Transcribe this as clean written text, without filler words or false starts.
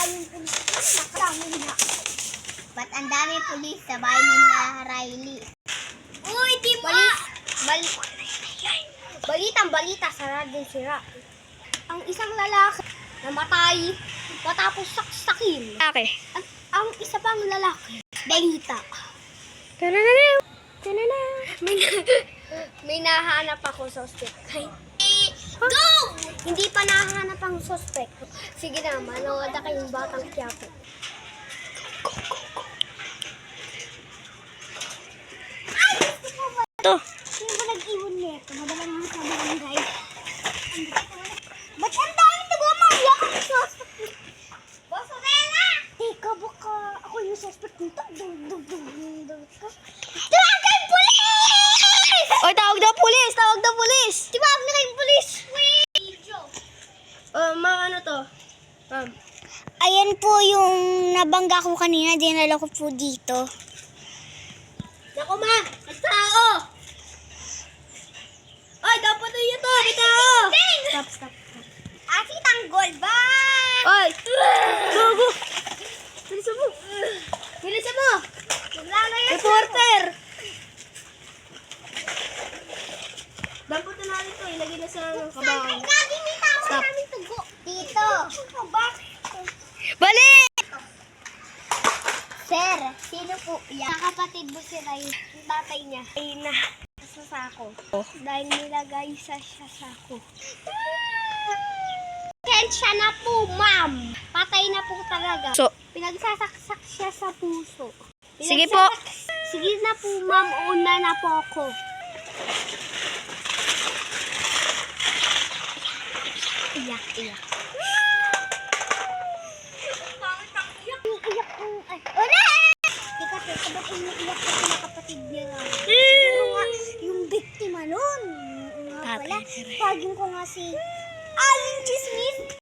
daming pulis. Nakadami na. Ba't ang daming pulis sa bahay nila Riley? Uy, di mo! Balitang-balita sa radyo sira. Ang isang lalaki namatay matapos saksakin. Okay. Ang isa pang lalaki, balita. May nahanap ako suspect. Go! Hindi pa nahanap ang suspect. Sige na, manood na kayong Batang Quiapo. Ay! Gusto ko ba? Ito. Sino ba nag-iwan nito? Madalang mo sa barangay. Ba't ang dami nagmamaya ang suspect? Bosarela! Teka, baka ako yung suspect nito. Dragon Police! Oy, tawag daw pulis! Tawag daw pulis! Tibawag na kayong police! Ma'am, ano to? Ma'am. Ayan po yung nabangga ko kanina. Dinala ko po dito. Naku, ma'am! May tao! Oy, dapat na yun to! May tao! Stop. Asi tanggol ba? Oy! Go! Bilisan mo! Bilisan mo! Reporter! Dapat na natin to. Ilagay na sa kabahan. Lagi may tao Stop. namin tugo. Dito. Balik! Sir, sino po yan? Kapatid mo si Ray. Yung tatay niya. Ay na. Sa sako. Dahil nilagay sa sako. Siya na po, ma'am. Patay na po talaga. So, Pinagsasaksak siya sa puso. Sige po. Sige na po, ma'am. Una na po ako. Iyak. Iyak kong... Ura! Teka, ba't umiiyak ko sa kapatid niya nga? Siguro nga, yung biktima nun. Nga pala, tagin ko nga si Aling Chismis.